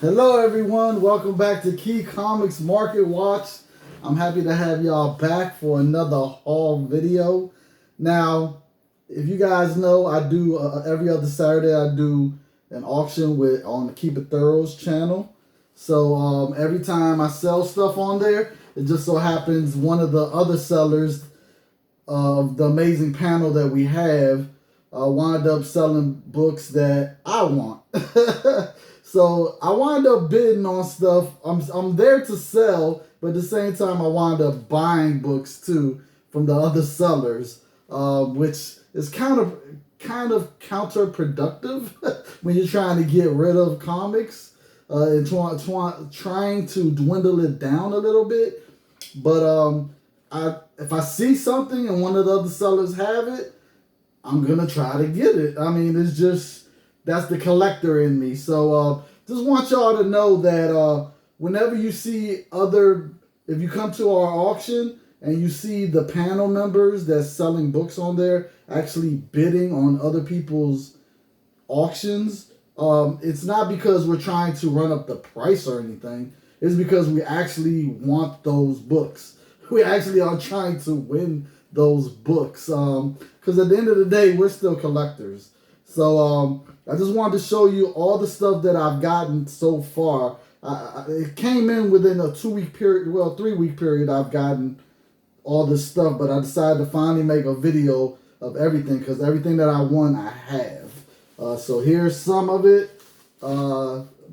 Hello everyone, welcome back to Key Comics Market Watch. I'm happy to have y'all back for another haul video. Now, if you guys know, I do every other Saturday I do an auction on the Keep It Thorough's channel. So every time I sell stuff on there, it just so happens one of the other sellers of the amazing panel that we have wound up selling books that I want. So I wound up bidding on stuff. I'm there to sell, but at the same time I wound up buying books too from the other sellers, which is kind of counterproductive when you're trying to get rid of comics and trying to dwindle it down a little bit. But if I see something and one of the other sellers have it, I'm gonna try to get it. I mean, it's just that's the collector in me. So just want y'all to know that whenever you see if you come to our auction and you see the panel members that's selling books on there actually bidding on other people's auctions, it's not because we're trying to run up the price or anything. It's because we actually want those books. We actually are trying to win those books. Because at the end of the day, we're still collectors. So I just wanted to show you all the stuff that I've gotten so far. It came in within a 2-week period, well, 3-week period. I've gotten all this stuff, but I decided to finally make a video of everything because everything that I want, I have. So here's some of it.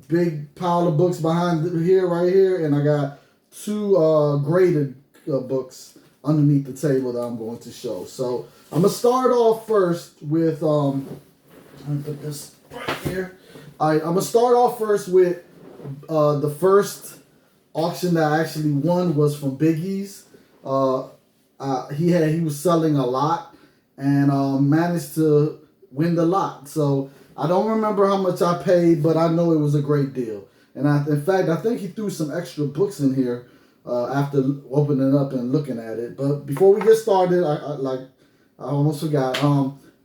Big pile of books behind here, right here, and I got 2 graded books underneath the table that I'm going to show. So I'm gonna start off first with let me put this right here. All right, I'm gonna start off first with the first auction that I actually won was from Biggie's. He was selling a lot and managed to win the lot. So I don't remember how much I paid, but I know it was a great deal. And in fact, I think he threw some extra books in here after opening it up and looking at it. But before we get started, I almost forgot.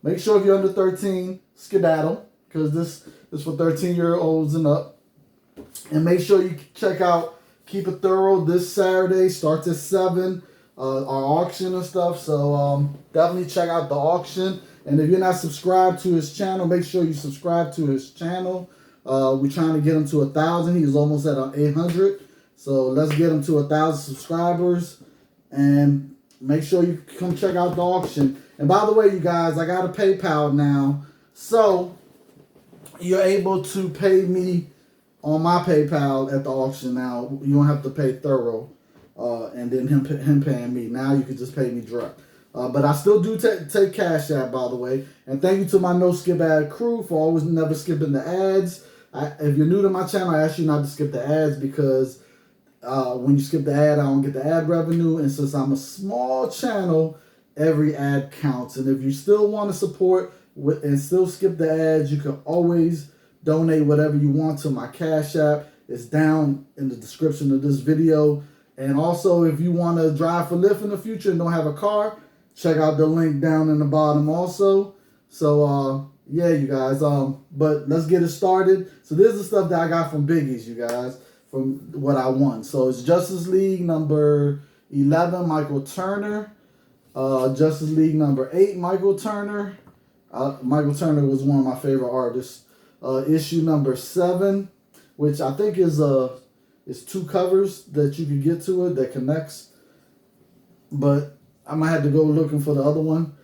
Make sure if you're under 13, skedaddle, because this is for 13-year-olds and up. And make sure you check out Keep It Thorough this Saturday. Starts at 7, our auction and stuff. So definitely check out the auction. And if you're not subscribed to his channel, make sure you subscribe to his channel. We're trying to get him to 1,000. He's almost at 800. So let's get him to 1,000 subscribers. And make sure you come check out the auction. And by the way, you guys, I got a PayPal now. So you're able to pay me on my PayPal at the auction now. You don't have to pay Thorough and then him paying me. Now you can just pay me direct. But I still do take Cash App, by the way. And thank you to my No Skip Ad crew for always never skipping the ads. If you're new to my channel, I ask you not to skip the ads because when you skip the ad, I don't get the ad revenue. And since I'm a small channel, every ad counts. And if you still want to support and still skip the ads, you can always donate whatever you want to my Cash App. It's down in the description of this video. And also, if you want to drive for Lyft in the future and don't have a car, check out the link down in the bottom also. So, yeah, you guys. But let's get it started. So this is the stuff that I got from Biggie's, you guys, from what I won. So it's Justice League number 11, Michael Turner. Justice League number 8, Michael Turner. Michael Turner was one of my favorite artists. Issue number 7, which I think is 2 covers that you can get to it that connects. But I might have to go looking for the other one.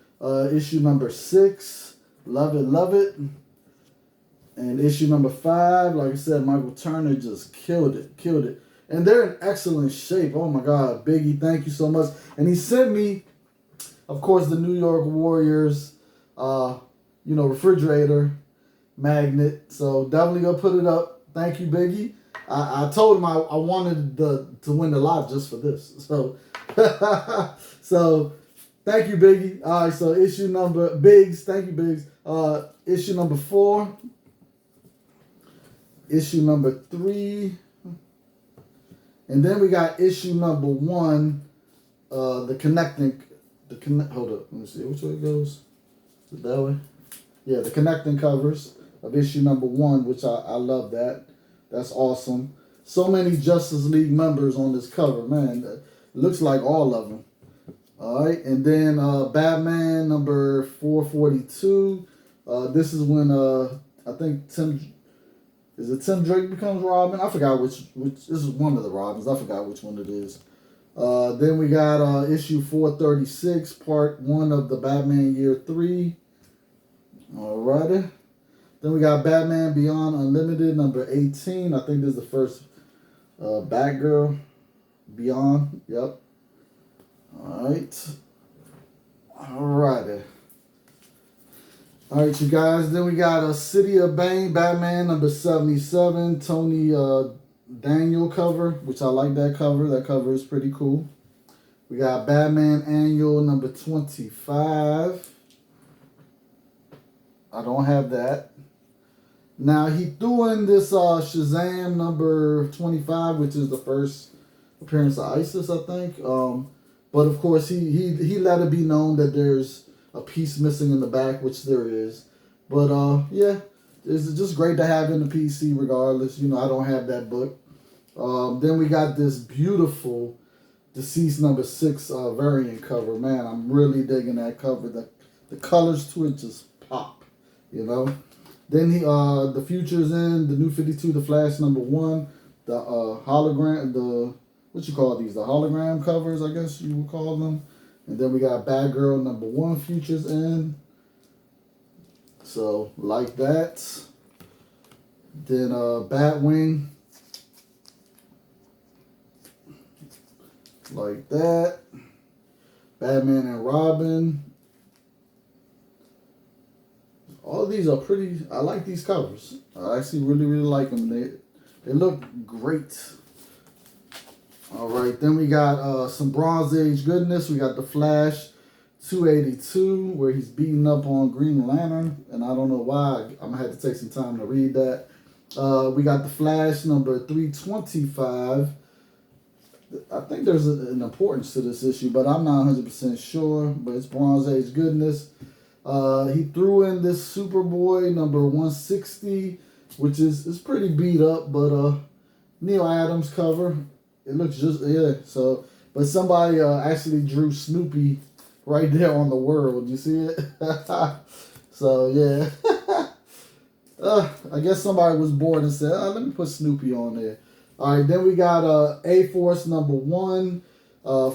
Issue number 6, love it, love it. And issue number 5, like I said, Michael Turner just killed it. And they're in excellent shape. Oh my God, Biggie, thank you so much. And he sent me, of course, the New York Warriors, refrigerator magnet. So definitely go put it up. Thank you, Biggie. I told him I wanted to win the lot just for this. So, so thank you, Biggie. All right, so issue number Biggs. Thank you, Biggs. Issue number 4. Issue number 3. And then we got issue number 1. Hold up. Let me see which way it goes. Is it that way? Yeah, the connecting covers of issue number 1, which I love that. That's awesome. So many Justice League members on this cover, man. It looks like all of them. All right, and then Batman number 442. This is when I think Tim Drake becomes Robin? I forgot which. This is one of the Robins. I forgot which one it is. Then we got issue 436, part 1 of the Batman Year 3. Alrighty. Then we got Batman Beyond Unlimited number 18. I think this is the first Batgirl Beyond. Yep. Alright. Alrighty. Alright, you guys. Then we got a City of Bane Batman number 77. Tony Daniel cover, which I like that cover. That cover is pretty cool. We got Batman Annual number 25. I don't have that. Now, he threw in this Shazam number 25, which is the first appearance of Isis, I think. But, of course, he let it be known that there's a piece missing in the back, which there is. But, yeah, it's just great to have in the PC regardless. You know, I don't have that book. Then we got this beautiful Deceased number 6 variant cover. Man, I'm really digging that cover. The colors to it just pop, you know. Then the Future's in, the New 52, the Flash number 1, the hologram, what you call these? The hologram covers, I guess you would call them. And then we got Batgirl number 1, Future's in. So, like that. Then Batwing. Like that. Batman and Robin. All of these are pretty. I like these covers. I actually really like them. They look great. All right, then we got some Bronze Age goodness. We got the Flash 282, where he's beating up on Green Lantern, and I don't know why. I'm gonna have to take some time to read that. We got the Flash number 325. I think there's an importance to this issue, but I'm not 100% sure. But it's Bronze Age goodness. He threw in this Superboy number 160, which is pretty beat up, but Neil Adams cover. It looks just, yeah. So, but somebody actually drew Snoopy right there on the world. You see it? So yeah. I guess somebody was bored and said, let me put Snoopy on there. All right, then we got A-Force number 1.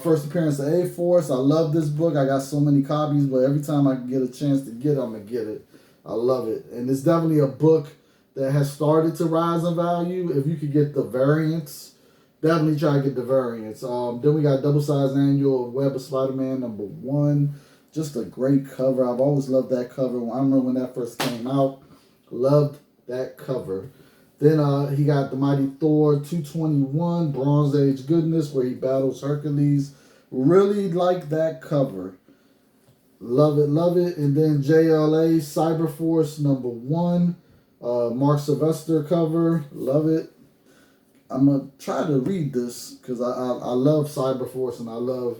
First appearance of A-Force. I love this book. I got so many copies, but every time I can get a chance to get it, I'm going to get it. I love it. And it's definitely a book that has started to rise in value. If you could get the variants, definitely try to get the variants. Then we got Double Size Annual of Web of Spider-Man number 1. Just a great cover. I've always loved that cover. I remember when that first came out. Loved that cover. Then he got the Mighty Thor 221, Bronze Age goodness, where he battles Hercules. Really like that cover. Love it, love it. And then JLA Cyberforce number 1, Mark Sylvester cover. Love it. I'm going to try to read this because I love Cyberforce and I love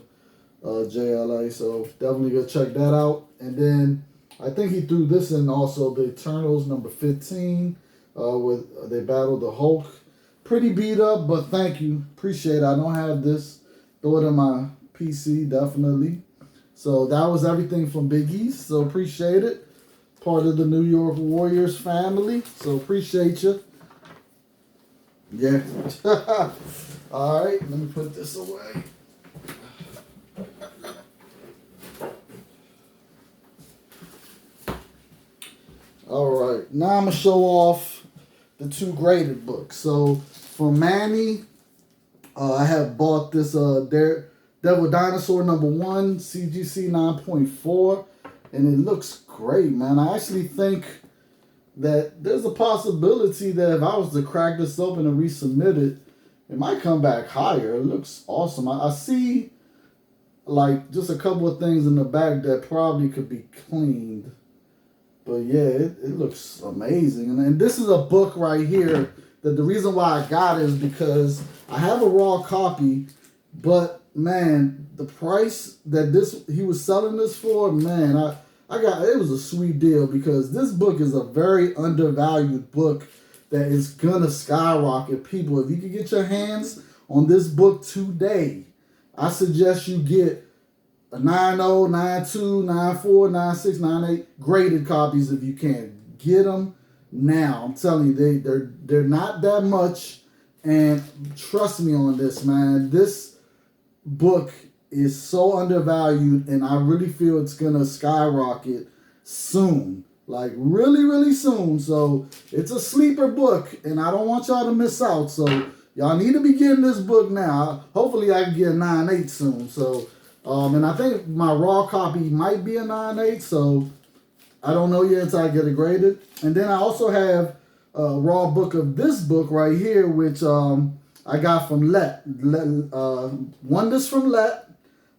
JLA. So definitely go check that out. And then I think he threw this in also, the Eternals number 15. With they battled the Hulk. Pretty beat up, but thank you. Appreciate it. I don't have this. Throw it in my PC, definitely. So that was everything from Biggie. So appreciate it. Part of the New York Warriors family. So appreciate you. Yeah. All right. Let me put this away. All right. Now I'm going to show off the 2 graded books. So for Manny, I have bought this Devil Dinosaur number 1, CGC 9.4, and it looks great, man. I actually think that there's a possibility that if I was to crack this open and resubmit it, it might come back higher. It looks awesome. I see like just a couple of things in the back that probably could be cleaned. But yeah, it looks amazing. And this is a book right here that the reason why I got it is because I have a raw copy, but man, the price that he was selling this for, man, it was a sweet deal because this book is a very undervalued book that is gonna skyrocket. People, if you can get your hands on this book today, I suggest you get a 9.0, 9.2, 9.4, 9.6, 9.8 graded copies if you can. Get them now. I'm telling you, they're not that much, and trust me on this, man. This book is so undervalued, and I really feel it's gonna skyrocket soon. Like really, really soon. So it's a sleeper book, and I don't want y'all to miss out. So y'all need to be getting this book now. Hopefully I can get a 9.8 soon. So and I think my raw copy might be a 9.8. So I don't know yet until I get it graded. And then I also have a raw book of this book right here, which I got from Wonders from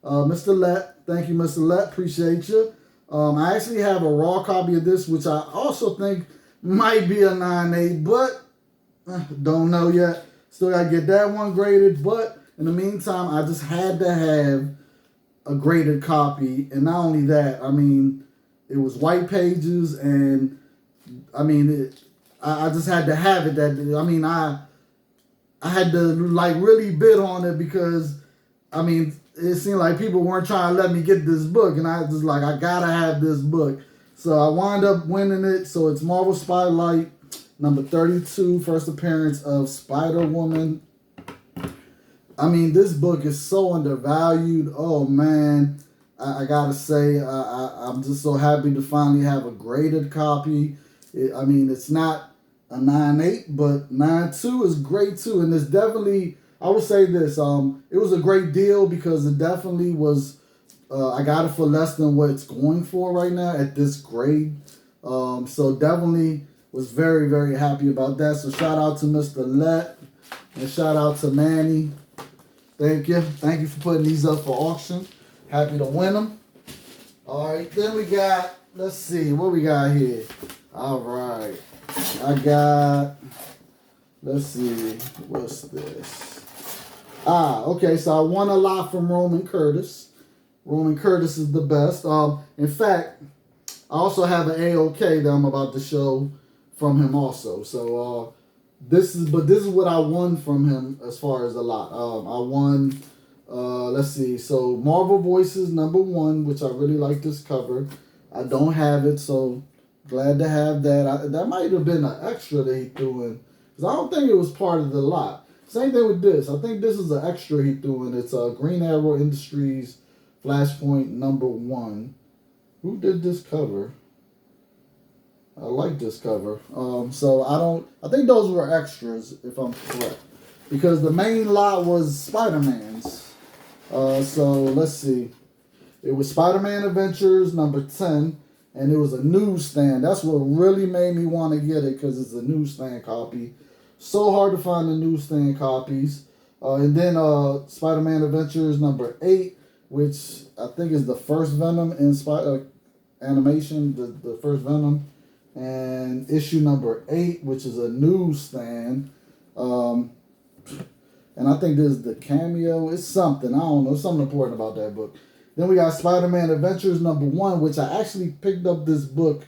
Mr. Let. Thank you, Mr. Let. Appreciate you. I actually have a raw copy of this, which I also think might be a 9.8, but don't know yet. Still got to get that one graded. But in the meantime, I just had to have a graded copy. And not only that, I mean, it was white pages, and I mean, I just had to have it. I had to like really bid on it because, I mean, it seemed like people weren't trying to let me get this book, and I was just like, I gotta have this book. So I wound up winning it. So it's Marvel Spotlight, number 32, first appearance of Spider-Woman. I mean, this book is so undervalued. Oh, man. I gotta say, I'm just so happy to finally have a graded copy. It's not a 9.8, but 9.2 is great too. And it's definitely, I would say this, it was a great deal because it definitely was, I got it for less than what it's going for right now at this grade. So definitely was very, very happy about that. So shout out to Mr. Let and shout out to Manny. Thank you. Thank you for putting these up for auction. Happy to win them. All right, then we got, let's see, what we got here. All right. I got, let's see, what's this? Okay, so I won a lot from Roman Curtis. Roman Curtis is the best. In fact, I also have an AOK that I'm about to show from him also. So this is what I won from him as far as a lot. I won, let's see, so Marvel Voices #1, which I really like this cover. I don't have it, so glad to have that. That might have been an extra that he threw in, because I don't think it was part of the lot. Same thing with this. I think this is an extra he threw in. It's Green Arrow Industries Flashpoint #1. Who did this cover? I like this cover. So I think those were extras, if I'm correct, because the main lot was Spider-Man's. So let's see. It was Spider-Man Adventures #10, and it was a newsstand. That's what really made me want to get it, because it's a newsstand copy. So hard to find the newsstand copies. And then Spider-Man Adventures #8, which I think is the first Venom in animation, the first Venom. And issue #8, which is a newsstand. And I think this is the cameo. It's something. I don't know. Something important about that book. Then we got Spider-Man Adventures #1, which I actually picked up this book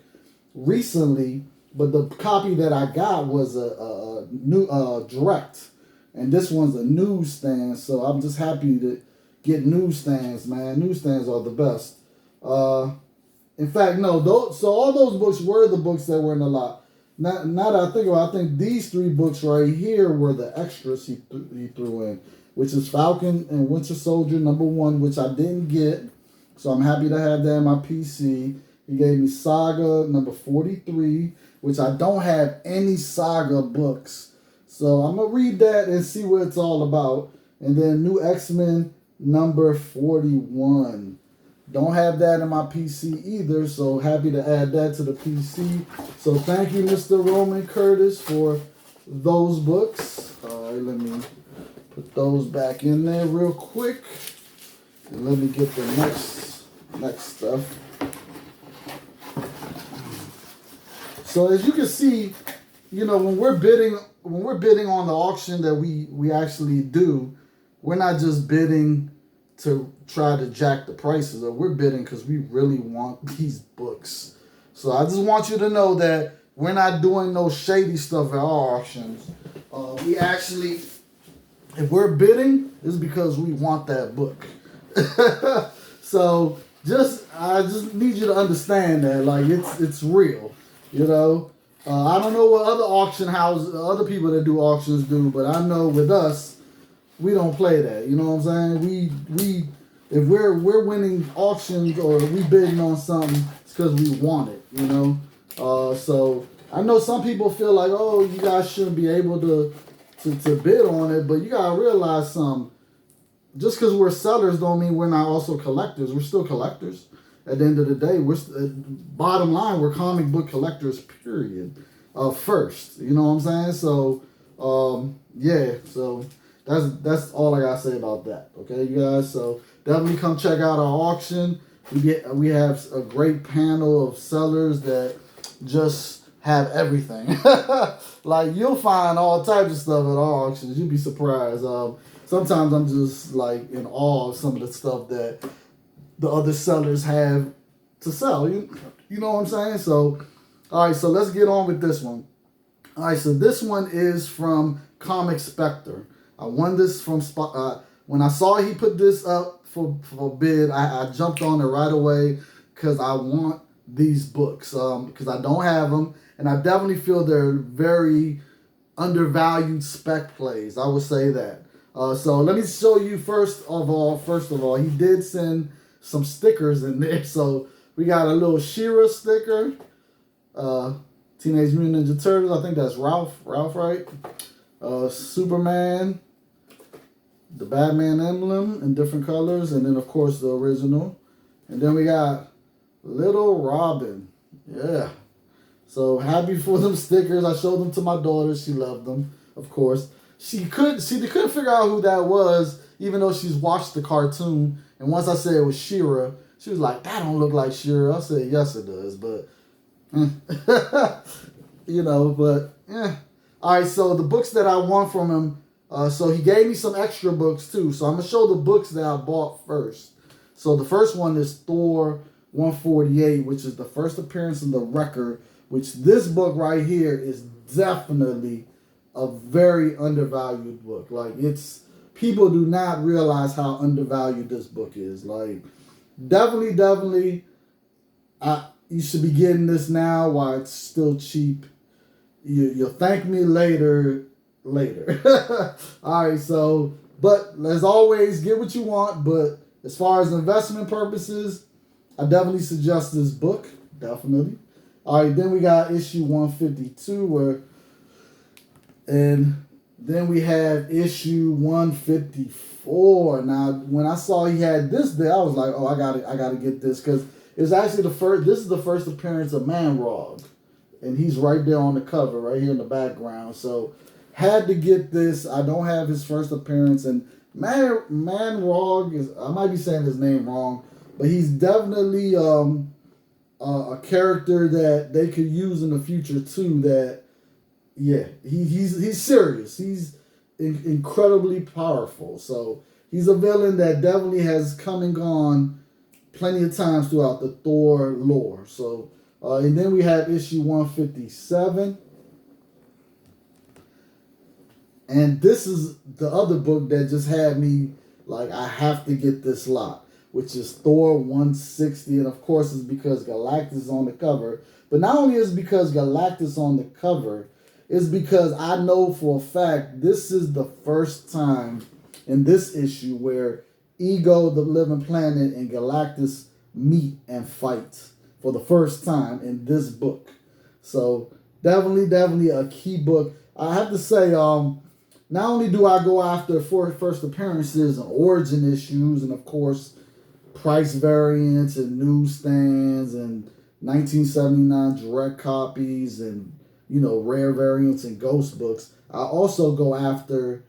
recently, but the copy that I got was a new direct, and this one's a newsstand. So I'm just happy to get newsstands, man. Newsstands are the best. In fact, no. So all those books were the books that were in the lot. Now that I think about it, I think these 3 books right here were the extras he threw in, which is Falcon and Winter Soldier #1, which I didn't get. So I'm happy to have that in my PC. He gave me Saga #43, which I don't have any Saga books. So I'm going to read that and see what it's all about. And then New X-Men #41. Don't have that in my PC either, so happy to add that to the PC. So thank you, Mr. Roman Curtis, for those books. All right, let me put those back in there real quick. And let me get the next stuff. So as you can see, you know, when we're bidding on the auction that we actually do, we're not just bidding to try to jack the prices up. We're bidding because we really want these books. So I just want you to know that we're not doing no shady stuff at our auctions. We actually, if we're bidding, it's because we want that book. So I just need you to understand that, like, it's real, you know. I don't know what other auction houses, other people that do auctions do, but I know with us, we don't play that. You know what I'm saying? We if we're winning auctions or we bidding on something, it's because we want it. You know. So I know some people feel like, oh, you guys shouldn't be able to bid on it, but you gotta realize something. Just because we're sellers don't mean we're not also collectors. We're still collectors. At the end of the day, bottom line, we're comic book collectors, period. First, you know what I'm saying? So, yeah. So that's all I gotta say about that. Okay, you guys. So definitely come check out our auction. We have a great panel of sellers that just have everything. Like, you'll find all types of stuff at our auctions. You'll be surprised. Sometimes I'm just like in awe of some of the stuff that the other sellers have to sell. You know what I'm saying? So, all right, so let's get on with this one. All right, so this one is from Comic Spectre. I won this from when I saw he put this up for bid, I jumped on it right away because I want these books because I don't have them, and I definitely feel they're very undervalued spec plays. I would say that. So let me show you first of all, he did send some stickers in there. So we got a little She-Ra sticker, Teenage Mutant Ninja Turtles. I think that's Ralph, right? Superman, the Batman emblem in different colors, and then of course the original. And then we got Little Robin. Yeah. So happy for them stickers. I showed them to my daughter. She loved them, of course. She couldn't figure out who that was, even though she's watched the cartoon. And once I said it was She-Ra, she was like, "That don't look like She-Ra." I said, "Yes, it does," but you know, but yeah. All right, so the books that I won from him, so he gave me some extra books too. So I'm gonna show the books that I bought first. So the first one is Thor 148, which is the first appearance in the record. Which this book right here is definitely a very undervalued book. Like, people do not realize how undervalued this book is. Like, definitely, you should be getting this now while it's still cheap. You'll thank me later. All right, so, but as always, get what you want. But as far as investment purposes, I definitely suggest this book. Definitely. All right, then we got issue 152 and then we have issue 154. Now, when I saw he had this there, I was like, oh, I gotta get this, because it's actually this is the first appearance of Man-Rog. And he's right there on the cover, right here in the background. So, had to get this. I don't have his first appearance. And Man-Rog I might be saying his name wrong, but he's definitely a character that they could use in the future too. That, yeah, he's serious. He's incredibly powerful. So he's a villain that definitely has come and gone plenty of times throughout the Thor lore. So and then we have issue 157, and this is the other book that just had me like, I have to get this lot, which is Thor 160. And of course it's because Galactus is on the cover. But not only is it because Galactus is on the cover, it's because I know for a fact this is the first time in this issue where Ego, the Living Planet, and Galactus meet and fight for the first time in this book. So definitely a key book. I have to say, not only do I go after first appearances and origin issues, and of course price variants and newsstands and 1979 direct copies and, you know, rare variants and ghost books, I also go after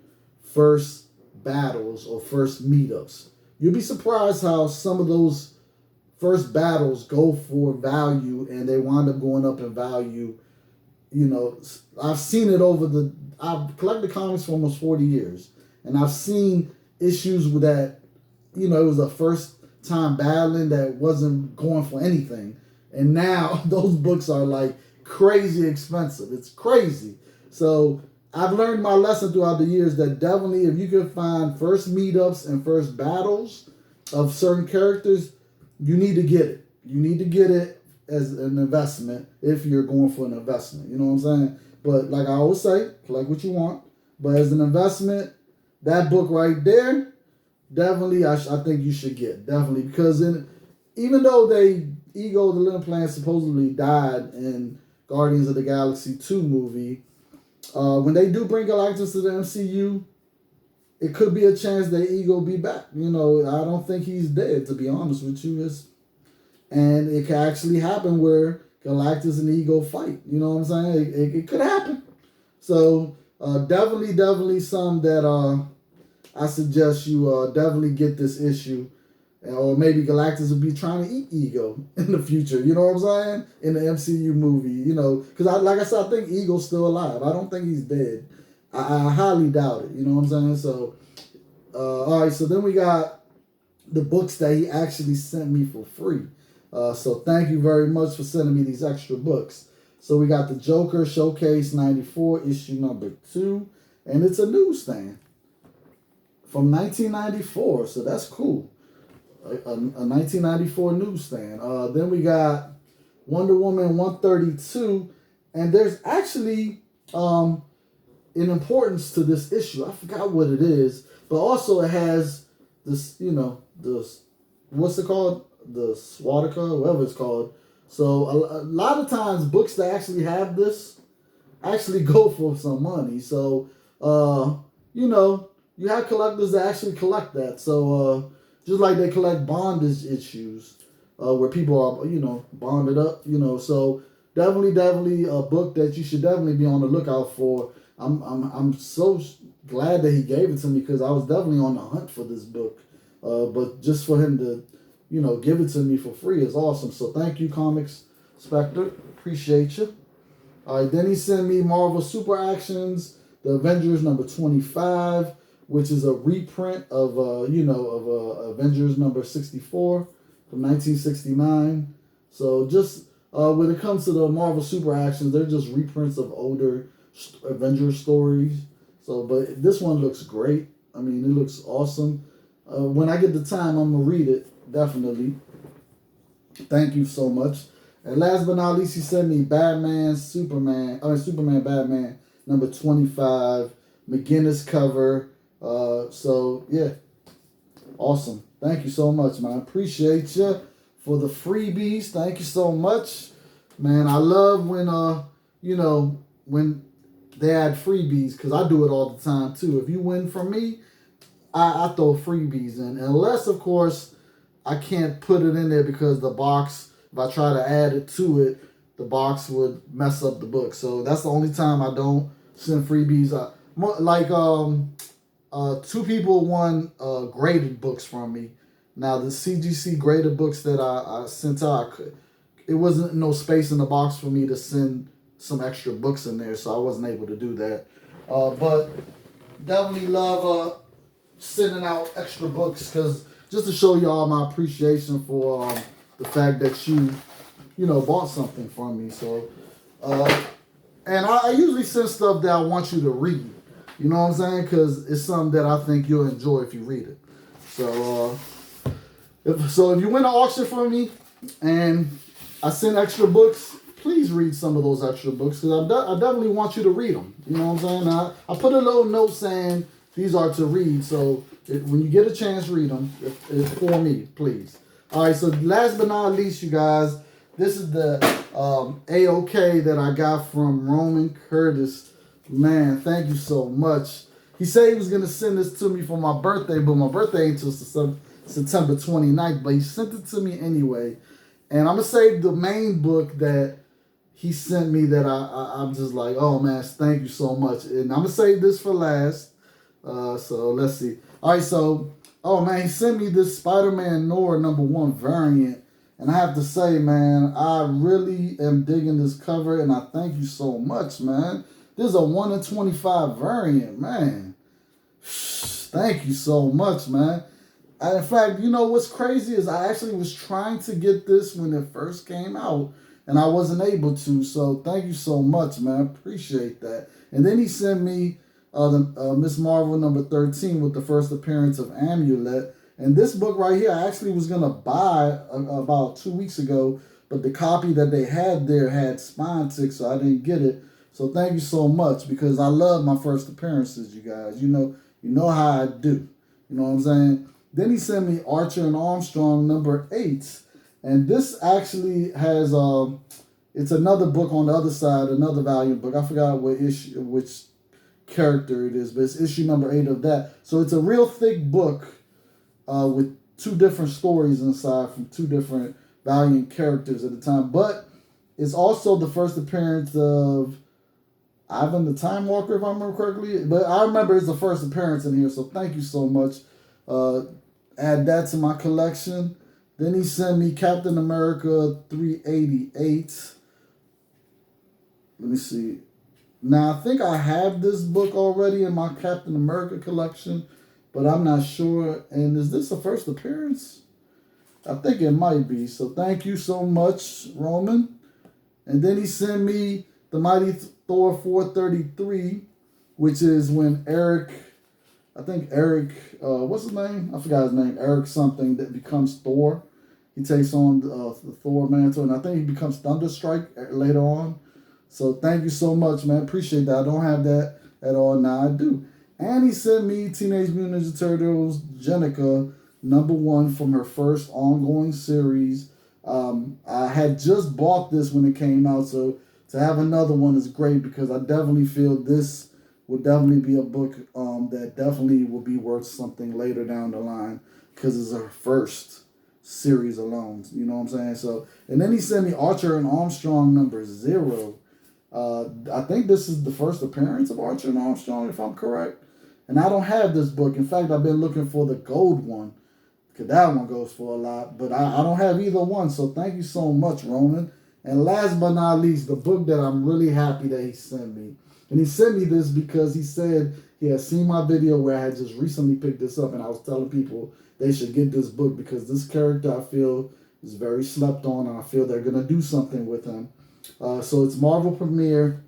first battles or first meetups. You'll be surprised how some of those first battles go for value and they wind up going up in value. You know, I've seen it I've collected comics for almost 40 years, and I've seen issues with that, you know, it was a first time battling that wasn't going for anything. And now those books are like crazy expensive. It's crazy. So I've learned my lesson throughout the years that definitely if you can find first meetups and first battles of certain characters, you need to get it. You need to get it as an investment if you're going for an investment. You know what I'm saying? But like I always say, collect what you want. But as an investment, that book right there, definitely I think you should get. Definitely. Because even though Ego the Living Planet supposedly died in Guardians of the Galaxy 2 movie, when they do bring Galactus to the MCU, it could be a chance that Ego be back. You know, I don't think he's dead, to be honest with you. And it can actually happen where Galactus and Ego fight. You know what I'm saying? It could happen. So definitely some that I suggest you definitely get this issue. Or maybe Galactus will be trying to eat Ego in the future. You know what I'm saying? In the MCU movie. You know, because like I said, I think Ego's still alive. I don't think he's dead. I highly doubt it. You know what I'm saying? So, all right. So then we got the books that he actually sent me for free. So thank you very much for sending me these extra books. So we got the Joker Showcase 94, issue number 2. And it's a newsstand from 1994. So that's cool. A 1994 newsstand. Then we got Wonder Woman 132. And there's actually an importance to this issue. I forgot what it is. But also it has this, you know, this, what's it called? The Swatica, whatever it's called. So a lot of times books that actually have this actually go for some money. So, you know, you have collectors that actually collect that. So, just like they collect bondage issues where people are, you know, bonded up, you know. So definitely a book that you should definitely be on the lookout for. I'm so glad that he gave it to me because I was definitely on the hunt for this book. But just for him to, you know, give it to me for free is awesome. So thank you, Comics Spectre. Appreciate you. All right, then he sent me Marvel Super Actions, the Avengers number 25, which is a reprint of, Avengers number 64 from 1969. So just when it comes to the Marvel Super Actions, they're just reprints of older Avengers stories. So, but this one looks great. I mean, it looks awesome. When I get the time, I'm going to read it. Definitely. Thank you so much. And last but not least, he sent me Superman, Batman, number 25, McGinnis cover. So, yeah. Awesome. Thank you so much, man. I appreciate you for the freebies. Thank you so much. Man, I love when, when they add freebies, because I do it all the time, too. If you win from me, I throw freebies in. Unless, of course, I can't put it in there because the box, if I try to add it to it, the box would mess up the book. So that's the only time I don't send freebies. Two people won graded books from me. Now the CGC graded books that I sent out, it wasn't no space in the box for me to send some extra books in there, so I wasn't able to do that. But definitely love sending out extra books because just to show y'all my appreciation for the fact that you bought something from me. So, and I usually send stuff that I want you to read. You know what I'm saying? Because it's something that I think you'll enjoy if you read it. So, if you win an auction from me and I send extra books, please read some of those extra books because I definitely want you to read them. You know what I'm saying? I put a little note saying these are to read. So when you get a chance, read them. It's for me, please. All right, so last but not least, you guys, this is the AOK that I got from Roman Curtis. Man, thank you so much. He said he was going to send this to me for my birthday, but my birthday ain't until September 29th, but he sent it to me anyway. And I'm going to save the main book that he sent me that I'm just like, oh, man, thank you so much. And I'm going to save this for last. So let's see. All right, so, oh, man, he sent me this Spider-Man Noir #1 variant. And I have to say, man, I really am digging this cover, and I thank you so much, man. This is a 1 in 25 variant, man. Thank you so much, man. And in fact, you know what's crazy is I actually was trying to get this when it first came out. and I wasn't able to. So thank you so much, man. I appreciate that. And then he sent me the Miss Marvel number 13 with the first appearance of Amulet. And this book right here, I actually was gonna buy about 2 weeks ago, but the copy that they had there had spine tick, so I didn't get it. So thank you so much, because I love my first appearances, you guys. You know how I do. You know what I'm saying? Then he sent me Archer and Armstrong number 8. And this actually has it's another book on the other side, another volume book. I forgot which character it is, but it's issue number 8 of that. So it's a real thick book with 2 different stories inside from 2 different valiant characters at the time. But it's also the first appearance of Ivan the Time Walker, if I remember correctly. But I remember it's the first appearance in here, so thank you so much. Add that to my collection. Then he sent me Captain America 388. Let me see. Now, I think I have this book already in my Captain America collection, but I'm not sure. And is this the first appearance? I think it might be. So thank you so much, Roman. And then he sent me the Mighty Thor 433, which is when Eric, what's his name? I forgot his name. Eric something that becomes Thor. He takes on the Thor mantle, and I think he becomes Thunderstrike later on. So thank you so much, man. Appreciate that. I don't have that at all. Now I do. And he sent me Teenage Mutant Ninja Turtles Jenica number 1 from her first ongoing series. I had just bought this when it came out, so to have another one is great, because I definitely feel this would definitely be a book that definitely will be worth something later down the line, because it's her first series alone. You know what I'm saying? So, and then he sent me Archer and Armstrong number 0. I think this is the first appearance of Archer and Armstrong, if I'm correct. And I don't have this book. In fact, I've been looking for the gold one, because that one goes for a lot. But I don't have either one. So thank you so much, Roman. And last but not least, the book that I'm really happy that he sent me. And he sent me this because he said he had seen my video where I had just recently picked this up, and I was telling people they should get this book because this character, I feel, is very slept on, and I feel they're going to do something with him. So it's Marvel Premiere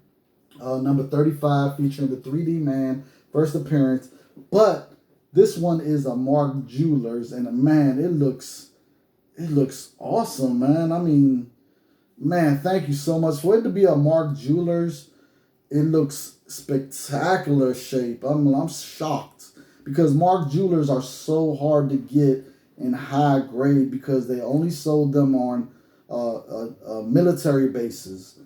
number 35, featuring the 3D Man, first appearance. But this one is a Mark Jewelers, and man, it looks awesome, man. I mean, man, thank you so much. For it to be a Mark Jewelers, it looks spectacular shape. I'm shocked, because Mark Jewelers are so hard to get in high grade, because they only sold them on military bases.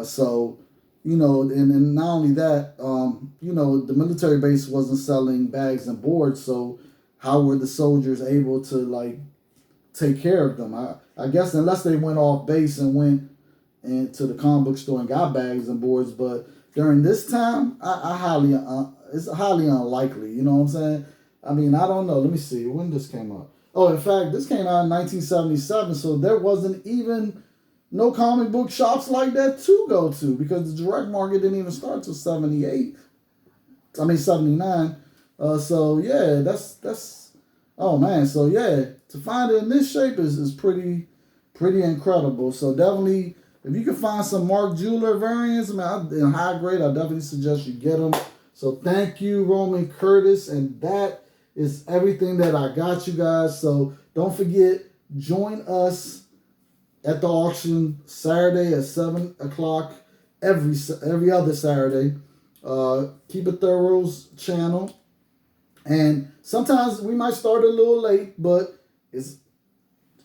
So, and not only that, the military base wasn't selling bags and boards. So how were the soldiers able to take care of them? I guess unless they went off base and went into the comic book store and got bags and boards. But during this time, it's highly unlikely. You know what I'm saying? I mean, I don't know. Let me see when this came out. Oh, in fact, this came out in 1977, so there wasn't even no comic book shops like that to go to, because the direct market didn't even start till 79. So yeah, that's oh man. So yeah, to find it in this shape is pretty incredible. So definitely, if you can find some Mark Jeweler variants, man, in high grade, I definitely suggest you get them. So thank you, Roman Curtis, and that is everything that I got, you guys. So don't forget, join us at the auction Saturday at 7 o'clock every other Saturday. Keep It Thorough's channel. And sometimes we might start a little late, but it's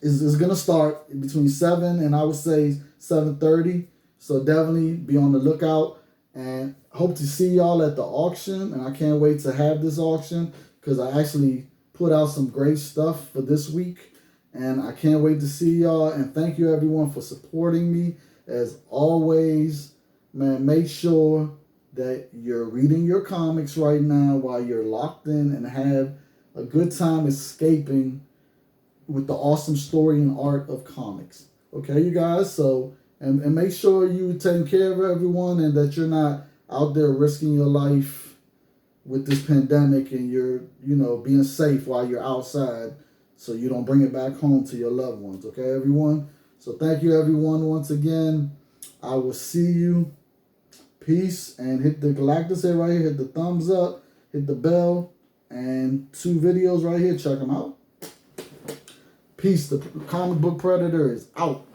going to start between 7 and I would say 7:30. So definitely be on the lookout. And hope to see y'all at the auction. And I can't wait to have this auction, because I actually put out some great stuff for this week. And I can't wait to see y'all. And thank you, everyone, for supporting me. As always, man, make sure that you're reading your comics right now while you're locked in, and have a good time escaping with the awesome story and art of comics. Okay, you guys? So, and make sure you take care of everyone, and that you're not out there risking your life with this pandemic, and you're, being safe while you're outside, so you don't bring it back home to your loved ones. Okay, everyone? So thank you, everyone, once again. I will see you. Peace. And hit the Galactus head right here. Hit the thumbs up. Hit the bell. And 2 videos right here. Check them out. Peace. The comic book predator is out.